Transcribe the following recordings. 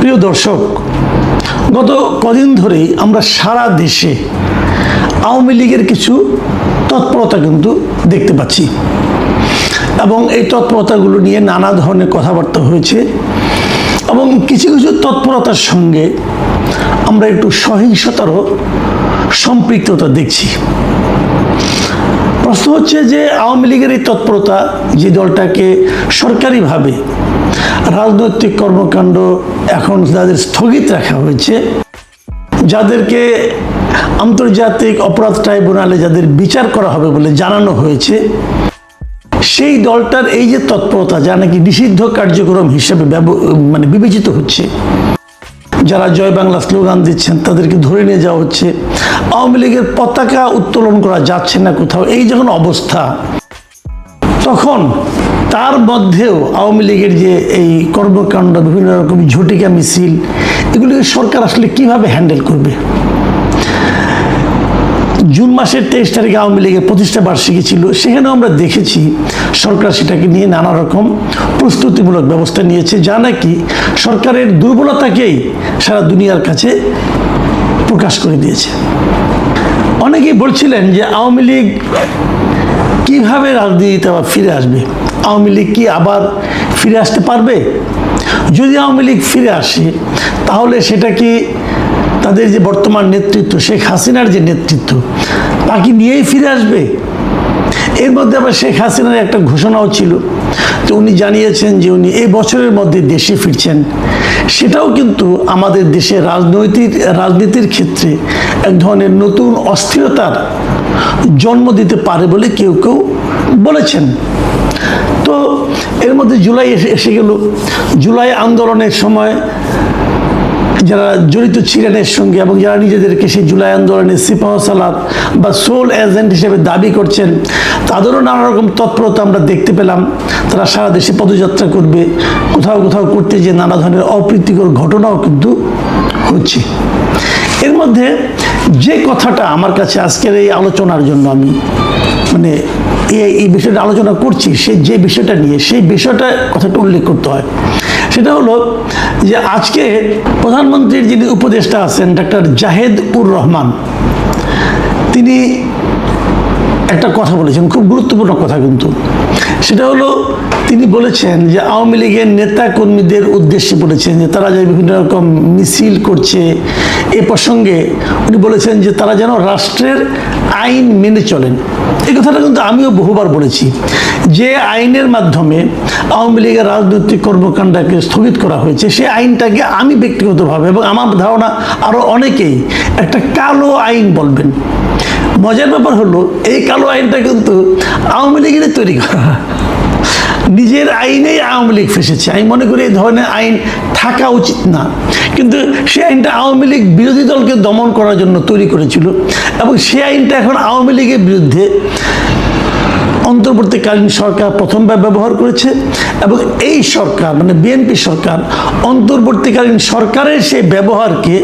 প্রিয় দর্শক, গত কদিন ধরেই আমরা সারা দেশে আওয়ামী লীগের কিছু তৎপরতা কিন্তু দেখতে পাচ্ছি এবং এই তৎপরতাগুলো নিয়ে নানা ধরনের কথাবার্তা হয়েছে এবং কিছু কিছু তৎপরতার সঙ্গে আমরা একটু সহিংসতারও সম্পৃক্ততা দেখছি। প্রশ্ন হচ্ছে যে আওয়ামী লীগের এই তৎপরতা, যে দলটাকে সরকারিভাবে রাজনৈতিক কর্মকাণ্ড এখন যাদের স্থগিত রাখা হয়েছে, যাদেরকে আন্তর্জাতিক অপরাধ ট্রাইব্যুনালে যাদের বিচার করা হবে বলে জানানো হয়েছে, সেই দলটার এই যে তৎপরতা, যা নাকি নিষিদ্ধ কার্যক্রম হিসেবে বিবেচিত হচ্ছে, যারা জয় বাংলা স্লোগান দিচ্ছেন তাদেরকে ধরে নিয়ে যাওয়া হচ্ছে, আওয়ামী লীগের পতাকা উত্তোলন করা যাচ্ছে না কোথাও, এই যখন অবস্থা, তখন তার মধ্যেও আওয়ামী লীগের যে এই কর্মকাণ্ড, বিভিন্ন রকম ঝটিকা মিছিল, এগুলিকে সরকার আসলে কিভাবে হ্যান্ডেল করবে? জুন মাসের 23 তারিখে আওয়ামী লীগের প্রতিষ্ঠা বার্ষিকী ছিল, সেখানেও আমরা দেখেছি সরকার সেটাকে নিয়ে নানা রকম প্রস্তুতিমূলক ব্যবস্থা নিয়েছে, যা নাকি সরকারের দুর্বলতাকেই সারা দুনিয়ার কাছে প্রকাশ করে দিয়েছে। অনেকেই বলছিলেন যে আওয়ামী লীগ কিভাবে রাজনীতিতে আবার ফিরে আসবে, আওয়ামী লীগ কি আবার ফিরে আসতে পারবে? যদি আওয়ামী লীগ ফিরে আসে তাহলে সেটা কি তাদের যে বর্তমান নেতৃত্ব, শেখ হাসিনার যে নেতৃত্ব, তাকে নিয়েই ফিরে আসবে? এর মধ্যে আবার শেখ হাসিনার একটা ঘোষণাও ছিল, তো উনি জানিয়েছেন যে উনি এই বছরের মধ্যে দেশে ফিরছেন। সেটাও কিন্তু আমাদের দেশের রাজনীতির ক্ষেত্রে এক ধরনের নতুন অস্থিরতার জন্ম দিতে পারে বলে কেউ কেউ বলেছেন। তো এর মধ্যে জুলাই এসে গেল। জুলাই আন্দোলনের সময় যারা জড়িত ছিলেন এর সঙ্গে এবং যারা নিজেদেরকে সেই জুলাই আন্দোলনের সিপাহসালার বা সোল এজেন্ট হিসেবে দাবি করছেন, তাদেরও নানা রকম তৎপরতা আমরা দেখতে পেলাম। তারা সারা দেশে পদযাত্রা করবে, কোথাও কোথাও করতে যে নানা ধরনের অপ্রীতিকর ঘটনাও কিন্তু হচ্ছে। এর মধ্যে যে কথাটা আমার কাছে আজকের এই আলোচনার জন্য আমি এই বিষয়টা আলোচনা করছি, যে বিষয়টা নিয়ে, সেই বিষয়টা কথাটা উল্লেখ করতে হয়। সেটা হলো যে আজকে প্রধানমন্ত্রীর যিনি উপদেষ্টা আছেন ডক্টর জাহেদ-উর-রহমান, তিনি একটা কথা বলেছেন, খুব গুরুত্বপূর্ণ কথা কিন্তু। সেটা হলো তিনি বলেছেন যে আওয়ামী লীগের নেতা কর্মীদের উদ্দেশ্যে বলেছেন যে তারা যে বিভিন্ন রকম মিছিল করছে, এ প্রসঙ্গে উনি বলেছেন যে তারা যেন রাষ্ট্রের আইন মেনে চলেন। এই কথাটা কিন্তু আমিও বহুবার বলেছি, যে আইনের মাধ্যমে আওয়ামী লীগের রাজনৈতিক কর্মকাণ্ডকে স্থগিত করা হয়েছে, সেই আইনটাকে আমি ব্যক্তিগতভাবে এবং আমার ধারণা আরও অনেকেই একটা কালো আইন বলবেন। মজার ব্যাপার হলো এই কালো আইনটা কিন্তু আওয়ামী লীগের তৈরি করা, নিজের আইনেই আওয়ামী লীগ ফেসেছে। আমি মনে করি এই ধরনের আইন থাকা উচিত না, কিন্তু সেই আইনটা আওয়ামী লীগ বিরোধী দলকে দমন করার জন্য তৈরি করেছিল এবং সেই আইনটা এখন আওয়ামী লীগের বিরুদ্ধে অন্তর্বর্তীকালীন সরকার প্রথমবার ব্যবহার করেছে এবং এই সরকার বিএনপি সরকার অন্তর্বর্তীকালীন সরকারের সেই ব্যবহারকে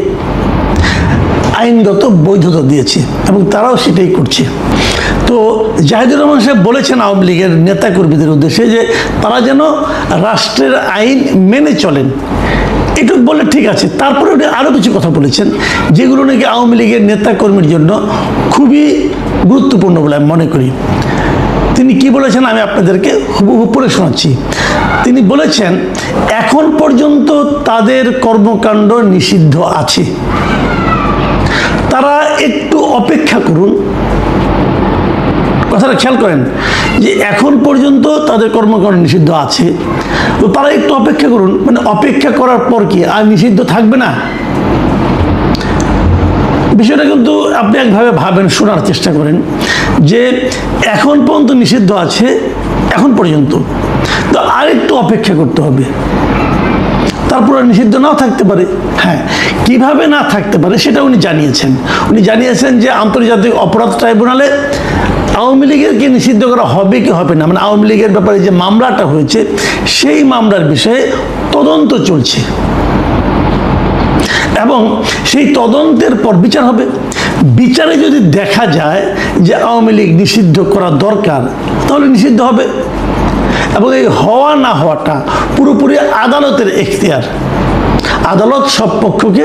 আইনগত বৈধতা দিয়েছে এবং তারাও সেটাই করছে। তো জাহিদুর রহমান সাহেব বলেছেন আওয়ামী লীগের নেতাকর্মীদের উদ্দেশ্যে যে তারা যেন রাষ্ট্রের আইন মেনে চলেন। এটুকু বলে ঠিক আছে, তারপরে উনি আরও কিছু কথা বলেছেন যেগুলো নাকি আওয়ামী লীগের নেতাকর্মীর জন্য খুবই গুরুত্বপূর্ণ বলে আমি মনে করি। তিনি কি বলেছেন আমি আপনাদেরকে হুবহু পড়ে শোনাচ্ছি। তিনি বলেছেন এখন পর্যন্ত তাদের কর্মকাণ্ড নিষিদ্ধ আছে, তারা একটু অপেক্ষা করুন। কথাটা খেয়াল করেন যে এখন পর্যন্ত তাদের কর্মকাণ্ড নিষিদ্ধ আছে, তো তারা একটু অপেক্ষা করুন। অপেক্ষা করার পর কি আর নিষিদ্ধ থাকবে না? বিষয়টা কিন্তু আপনি একভাবে ভাবেন, শোনার চেষ্টা করেন যে এখন পর্যন্ত নিষিদ্ধ আছে, এখন পর্যন্ত, তো আর একটু অপেক্ষা করতে হবে, তারপরে নিষিদ্ধ নাও থাকতে পারে। হ্যাঁ, কিভাবে না থাকতে পারে সেটা উনি জানিয়েছেন। উনি জানিয়েছেন যে আন্তর্জাতিক অপরাধ ট্রাইব্যুনালে আওয়ামী লীগেরকে নিষিদ্ধ করা হবে কি হবে না, আওয়ামী লীগের ব্যাপারে যে মামলাটা হয়েছে সেই মামলার বিষয়ে তদন্ত চলছে এবং সেই তদন্তের পর বিচার হবে। বিচারে যদি দেখা যায় যে আওয়ামী লীগ নিষিদ্ধ করা দরকার, তাহলে নিষিদ্ধ হবে এবং এই হওয়া না হওয়াটা পুরোপুরি আদালতের এখতিয়ার। আদালত সব পক্ষকে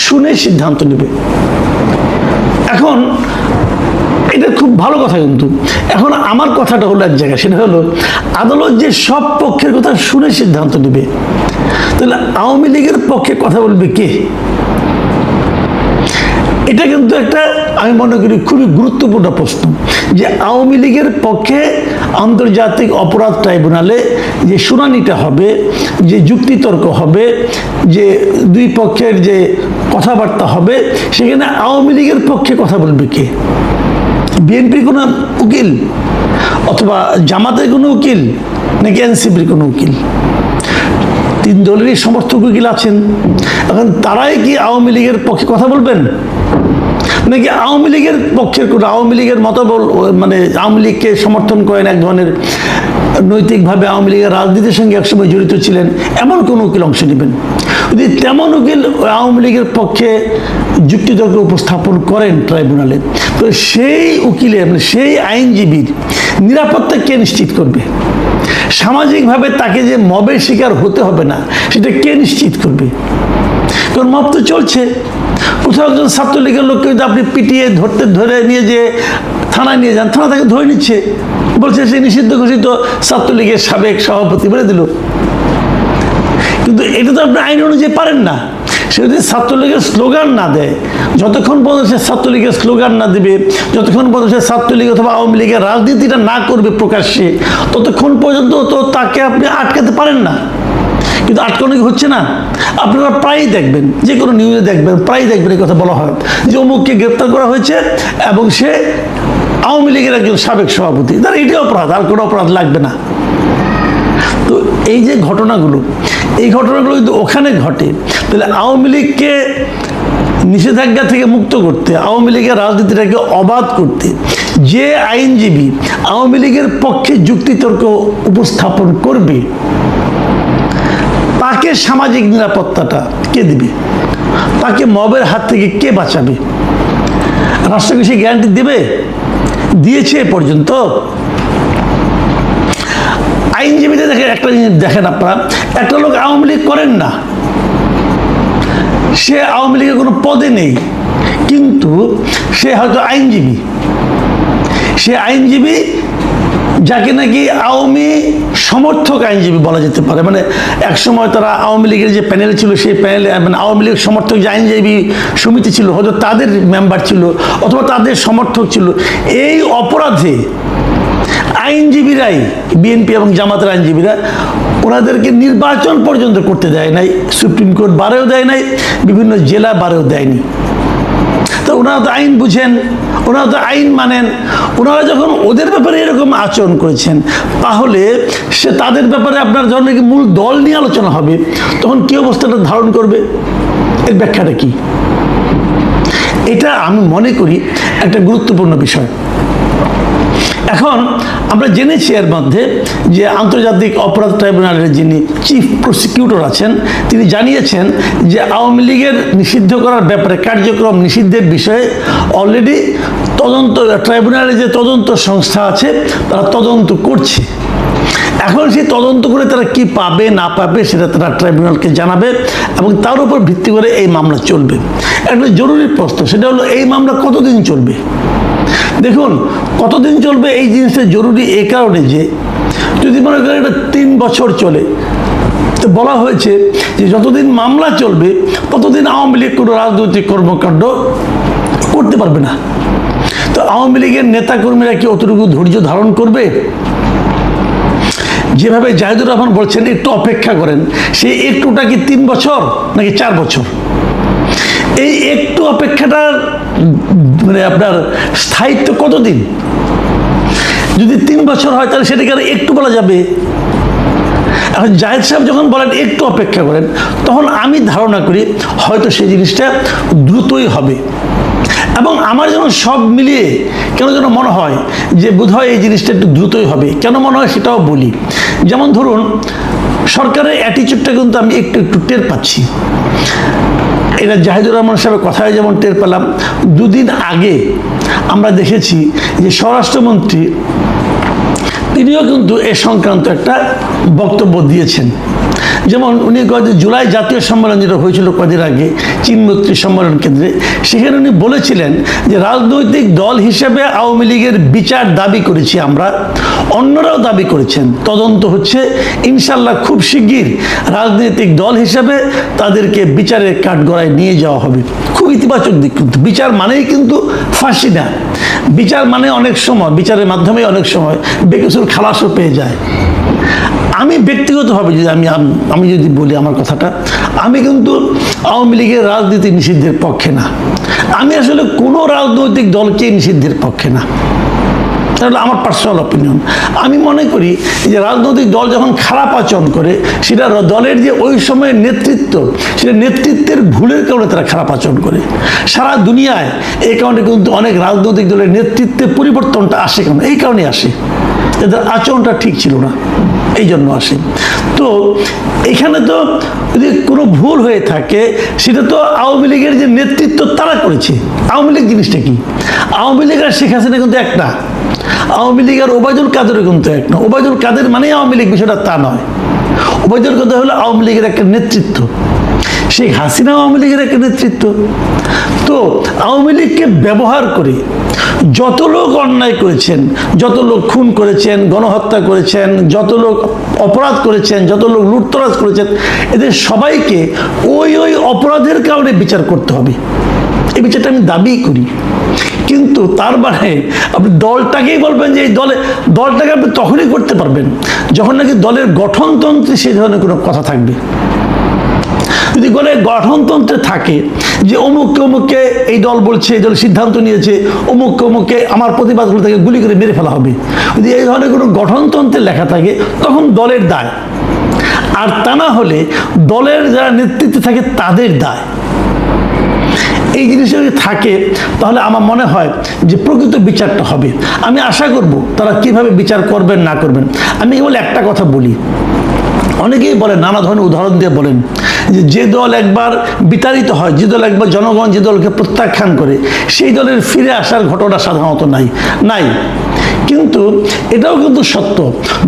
শুনে সিদ্ধান্ত নেবে। এখন এটা খুব ভালো কথা, কিন্তু এখন আমার কথাটা হলো এক জায়গায়, সেটা হলো আদালত যে সব পক্ষের কথা শুনে সিদ্ধান্ত নেবে, তাহলে আওয়ামী লীগের পক্ষে কথা বলবে কে? এটা কিন্তু একটা, আমি মনে করি, খুবই গুরুত্বপূর্ণ প্রশ্ন, যে আওয়ামী লীগের পক্ষে আন্তর্জাতিক অপরাধ ট্রাইব্যুনালে যে শুনানিটা হবে, যে যুক্তিতর্ক হবে, যে দুই পক্ষের যে কথাবার্তা হবে, সেখানে আওয়ামী লীগের পক্ষে কথা বলবে কে? বিএনপির কোনো উকিল, অথবা জামাতের কোনো উকিল, নাকি এনসিপির কোনো উকিল? তিন দলেরই সমর্থক উকিল আছেন। এখন তারাই কি আওয়ামী লীগের পক্ষে কথা বলবেন, নাকি আওয়ামী লীগের পক্ষের কোনো, আওয়ামী লীগের মতবল, মানে আওয়ামী লীগকে সমর্থন করেন, এক ধরনের নৈতিকভাবে আওয়ামী লীগের রাজনীতির সঙ্গে একসময় জড়িত ছিলেন, এমন কোন উকিল অংশ নেবেন? যদি তেমন উকিল আওয়ামী লীগের পক্ষে যুক্তিতর্ক উপস্থাপন করেন ট্রাইব্যুনালে, তো সেই উকিলের, মানে সেই আইনজীবীর নিরাপত্তা কে নিশ্চিত করবে? সামাজিকভাবে তাকে যে মবের শিকার হতে হবে না, সেটা কে নিশ্চিত করবে? কারণ মব তো চলছে। কোথাও একজন ছাত্রলীগের লোককে যদি আপনি পিটিয়ে ধরে নিয়ে যে থানায় নিয়ে যান, থানা তাকে ধরে নিচ্ছে, বলছে সে নিষিদ্ধ ঘোষিত ছাত্রলীগের সাবেক সভাপতি বলে দিল। কিন্তু এটা তো আপনি আইন অনুযায়ী পারেন না। সে যদি ছাত্রলীগের স্লোগান না দেয়, যতক্ষণ পর্যন্ত সে ছাত্রলীগের স্লোগান না দেবে, যতক্ষণ পর্যন্ত সে ছাত্রলীগ অথবা আওয়ামী লীগের রাজনীতিটা না করবে প্রকাশ্যে, ততক্ষণ পর্যন্ত তো তাকে আপনি আটকাতে পারেন না। কিন্তু আটকানো কি হচ্ছে না? আপনারা প্রায়ই দেখবেন, যে কোনো নিউজে দেখবেন, প্রায়ই দেখবেন এই কথা বলা হয় যে অমুককে গ্রেপ্তার করা হয়েছে এবং সে আওয়ামী লীগের একজন সাবেক সভাপতি। তার এটাই অপরাধ, আর কোনো অপরাধ লাগবে না। তো এই যে ঘটনাগুলো, এই ঘটনাগুলো যদি ওখানে ঘটে, তাহলে আওয়ামী লীগকে নিষেধাজ্ঞা থেকে মুক্ত করতে, আওয়ামী লীগের রাজনীতিটাকে অবাধ করতে যে আইনজীবী আওয়ামী লীগের পক্ষে যুক্তিতর্ক উপস্থাপন করবে, তাকে সামাজিক নিরাপত্তাটা কে দিবে? তাকে মবের হাত থেকে কে বাঁচাবে? রাষ্ট্রকে সে গ্যারান্টি দেবে? দিয়েছে এ পর্যন্ত? আইনজীবীদের দেখেন, একটা জিনিস দেখেন আপনারা, একটা লোক আওয়ামী লীগ করেন না, সে আওয়ামী লীগের কোনো পদে নেই, কিন্তু সে হয়তো আইনজীবী। সে আইনজীবী যাকে নাকি আওয়ামী সমর্থক আইনজীবী বলা যেতে পারে। মানে একসময় তারা আওয়ামী লীগের যে প্যানেল ছিল, সেই প্যানেলে মানে আওয়ামী লীগ সমর্থক যে আইনজীবী সমিতি ছিল, হয়তো তাদের মেম্বার ছিল অথবা তাদের সমর্থক ছিল। এই অপরাধে আইনজীবীরাই, বিএনপি এবং জামাতের আইনজীবীরা, ওনাদেরকে নির্বাচন পর্যন্ত করতে দেয় নাই, সুপ্রিম কোর্ট বারেও দেয় নাই, বিভিন্ন জেলা বারেও দেয়নি। তো ওনারা তো আইন বুঝেন, ওনারা তো আইন মানেন। ওনারা যখন ওদের ব্যাপারে এরকম আচরণ করেছেন, তাহলে সে তাদের ব্যাপারে আপনার যখন মূল দল নিয়ে আলোচনা হবে, তখন কি অবস্থাটা ধারণ করবে? এর ব্যাখ্যাটা কি? এটা আমি মনে করি একটা গুরুত্বপূর্ণ বিষয়। এখন আমরা জেনেছি এর মধ্যে যে আন্তর্জাতিক অপরাধ ট্রাইব্যুনালের যিনি চিফ প্রসিকিউটর আছেন, তিনি জানিয়েছেন যে আওয়ামী লীগের নিষিদ্ধ করার ব্যাপারে, কার্যক্রম নিষিদ্ধের বিষয়ে অলরেডি তদন্ত, ট্রাইব্যুনালে যে তদন্ত সংস্থা আছে তারা তদন্ত করছে। এখন সেই তদন্ত করে তারা কি পাবে না পাবে সেটা তারা ট্রাইব্যুনালকে জানাবে এবং তার উপর ভিত্তি করে এই মামলা চলবে। একটা জরুরি প্রশ্ন, সেটা হলো এই মামলা কতদিন চলবে? দেখুন, কতদিন চলবে এই জিনিসটা জরুরি এই কারণে যে যদি মনে করেন এটা 3 বছর চলে, তো বলা হয়েছে যে যতদিন মামলা চলবে ততদিন আওয়ামী লীগ কোনো রাজনৈতিক কর্মকাণ্ড করতে পারবে না। তো আওয়ামী লীগের নেতাকর্মীরা কি অতটুকু ধৈর্য ধারণ করবে? যেভাবে জাহিদুর রহমান বলছেন একটু অপেক্ষা করেন, সেই একটুটা কি 3 বছর নাকি 4 বছর? এই একটু অপেক্ষাটার মানে আপনার স্থায়িত্ব কতদিন? যদি 3 বছর হয় তাহলে সেটাকে আর একটু বলা যাবে? এখন জাহিদ সাহেব যখন বলেন একটু অপেক্ষা করেন, তখন আমি ধারণা করি হয়তো সেই জিনিসটা দ্রুতই হবে। এবং আমার যেন সব মিলিয়ে কেন যেন মনে হয় যে বোধহয় এই জিনিসটা একটু দ্রুতই হবে। কেন মনে হয় সেটাও বলি। যেমন ধরুন, সরকারের অ্যাটিচিউডটা কিন্তু আমি একটু একটু টের পাচ্ছি। এটা জাহিদুর রহমান সাহেবের কথায় যেমন টের পেলাম, 2 দিন আগে আমরা দেখেছি যে স্বরাষ্ট্রমন্ত্রী তিনিও কিন্তু এ সংক্রান্ত একটা বক্তব্য দিয়েছেন যেমন উনি জুলাই জাতীয় সম্মেলন যেটা হয়েছিল কদিন আগে চীনমৈত্রী সম্মেলন কেন্দ্রে, সেখানে উনি বলেছিলেন যে রাজনৈতিক দল হিসেবে আওয়ামী লীগের বিচার দাবি করেছি আমরা, অন্যরাও দাবি করেছেন, তদন্ত হচ্ছে, ইনশাল্লাহ খুব শিগগির রাজনৈতিক দল হিসেবে তাদেরকে বিচারের কাঠগড়ায় নিয়ে যাওয়া হবে। খুব ইতিবাচক দিক, কিন্তু বিচার মানেই কিন্তু ফাঁসি না। বিচার মানে অনেক সময় বিচারের মাধ্যমে অনেক সময় বেকসুর খালাসও পেয়ে যায়। আমি ব্যক্তিগতভাবে যদি আমি যদি বলি আমার কথাটা, আমি কিন্তু আওয়ামী লীগের রাজনীতি নিষিদ্ধের পক্ষে না। আমি আসলে কোনো রাজনৈতিক দলকে নিষিদ্ধের পক্ষে না, তাহলে আমার পার্সোনাল অপিনিয়ন। আমি মনে করি যে রাজনৈতিক দল যখন খারাপ আচরণ করে, সেটা দলের যে ওই সময়ের নেতৃত্ব, সেটা নেতৃত্বের ভুলের কারণে তারা খারাপ আচরণ করে। সারা দুনিয়ায় এই কারণে কিন্তু অনেক রাজনৈতিক দলের নেতৃত্বে পরিবর্তনটা আসে, কেন এই কারণে আসে, এদের আচরণটা ঠিক ছিল না, এই জন্য আসে। তো এখানে তো যদি কোনো ভুল হয়ে থাকে, সেটা তো আওয়ামী লীগের যে নেতৃত্ব তারা করেছে। আওয়ামী লীগ জিনিসটা কি? আওয়ামী লীগ আর শেখ হাসিনা কিন্তু এক না। আওয়ামী লীগ আর ওবায়দুল কাদেরও কিন্তু এক না। ওবায়দুল কাদের মানেই আওয়ামী লীগ, বিষয়টা তা নয়। ওবায়দুল কাদের হলো আওয়ামী লীগের একটা নেতৃত্ব, শেখ হাসিনা আওয়ামী লীগের একটা নেতৃত্ব। তো আওয়ামী লীগকে ব্যবহার করে যত লোক অন্যায় করেছেন, যত লোক খুন করেছেন, গণহত্যা করেছেন, যত লোক অপরাধ করেছেন, যত লোক লুটতরাজ করেছেন, এদের সবাইকে ওই অপরাধের কারণে বিচার করতে হবে। এই বিচারটা আমি দাবি করি। কিন্তু তার মানে আপনি দলটাকেই বলবেন যে এই দলটাকে আপনি তখনই করতে পারবেন যখন নাকি দলের গঠনতন্ত্রে সেই ধরনের কোনো কথা থাকবে। যদি দলের গঠনতন্ত্রে থাকে যে অমুককে অমুককে এই দল বলছে, এই দল সিদ্ধান্ত নিয়েছে, অমুককে অমুককে আমার প্রতিবাদ করে তাকে গুলি করে মেরে ফেলা হবে, যদি এই ধরনের কোনো গঠনতন্ত্রে লেখা থাকে, তখন দলের দায়। আর তা না হলে দলের যারা নেতৃত্বে থাকে তাদের দায়। এই জিনিসটা যদি থাকে, তাহলে আমার মনে হয় যে প্রকৃত বিচারটা হবে। আমি আশা করব তারা কিভাবে বিচার করবেন না করবেন। আমি কেবল একটা কথা বলি, অনেকেই বলেন, নানা ধরনের উদাহরণ দিয়ে বলেন যে দল একবার বিতাড়িত হয়, যে দল একবার জনগণ যে দলকে প্রত্যাখ্যান করে, সেই দলের ফিরে আসার ঘটনা সাধারণত নাই। কিন্তু এটাও কিন্তু সত্য,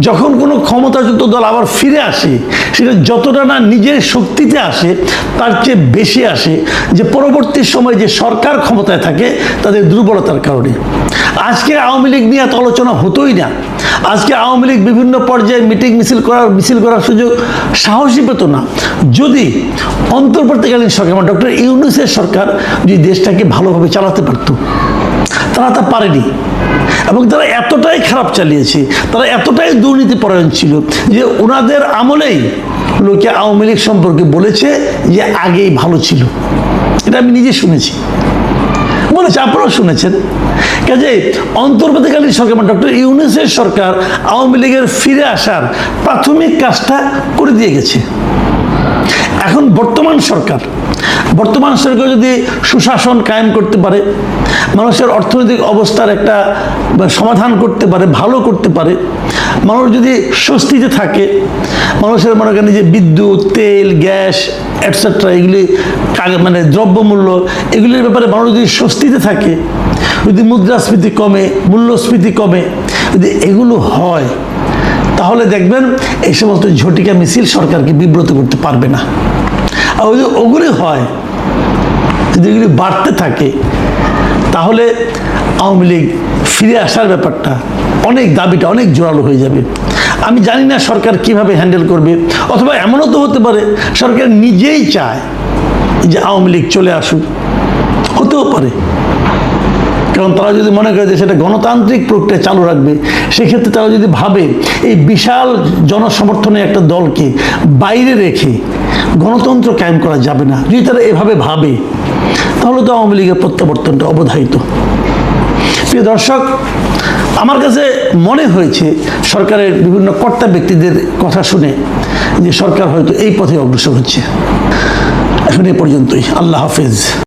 যখন কোনো ক্ষমতাযুক্ত দল আবার ফিরে আসে, সেটা যতটা না নিজের শক্তিতে আসে, তার চেয়ে বেশি আসে যে পরবর্তী সময় যে সরকার ক্ষমতায় থাকে তাদের দুর্বলতার কারণে। আজকে আওয়ামী লীগ নিয়ে এত আলোচনা হতোই না। আজকে আওয়ামী লীগ বিভিন্ন পর্যায়ে মিছিল করার সুযোগ সাহসী পেত না, যদি অন্তর্বর্তীকালীন সরকার, ডক্টর ইউনূসের সরকার যদি দেশটাকে ভালোভাবে চালাতে পারত। তারা তা পারেনি, এবং তারা এতটাই খারাপ চালিয়েছে, তারা এতটাই দুর্নীতিপরায়ণ ছিল যে ওনাদের আমলেই লোকে আওয়ামী লীগ সম্পর্কে বলেছে যে আগেই ভালো ছিল। এটা আমি নিজে শুনেছি, বলেছে, আপনারাও শুনেছেন। কাজে অন্তর্বর্তীকালীন সরকার, ডক্টর ইউনূসের সরকার আওয়ামী লীগের ফিরে আসার প্রাথমিক কাজটা করে দিয়ে গেছে। এখন বর্তমান সরকার যদি সুশাসন কায়েম করতে পারে, মানুষের অর্থনৈতিক অবস্থার একটা সমাধান করতে পারে, ভালো করতে পারে, মানুষ যদি স্বস্তিতে থাকে, মানুষের মনে করেন যে বিদ্যুৎ, তেল, গ্যাস এটসেট্রা, এগুলি মানে দ্রব্যমূল্য, এগুলির ব্যাপারে মানুষ যদি স্বস্তিতে থাকে, যদি মুদ্রাস্ফীতি কমে, মূল্যস্ফীতি কমে, যদি এগুলো হয়, তাহলে দেখবেন এই সমস্ত ঝটিকা মিছিল সরকারকে বিব্রত করতে পারবে না। আর যদি ওগুলি হয়, যদি এগুলি বাড়তে থাকে, তাহলে আওয়ামী লীগ ফিরে আসার ব্যাপারটা দাবিটা অনেক জোরালো হয়ে যাবে। আমি জানি না সরকার কিভাবে হ্যান্ডেল করবে, অথবা এমনও তো হতে পারে সরকার নিজেই চায় যে আওয়ামী লীগ চলে আসুক, হতেও পারে। কারণ তারা যদি মনে করে যে সেটা গণতান্ত্রিক প্রক্রিয়া চালু রাখবে, সেক্ষেত্রে তারা যদি ভাবে এই বিশাল জনসমর্থনে একটা দলকে বাইরে রেখে গণতন্ত্র কায়েম করা যাবে না, যদি তারা এভাবে ভাবে, তাহলে তো আওয়ামী লীগের প্রত্যাবর্তনটা অবধারিত। প্রিয় দর্শক, আমার কাছে মনে হয়েছে সরকারের বিভিন্ন কর্তা ব্যক্তিদের কথা শুনে যে সরকার হয়তো এই পথে অগ্রসর হচ্ছে। এখন এ পর্যন্তই। আল্লাহ হাফেজ।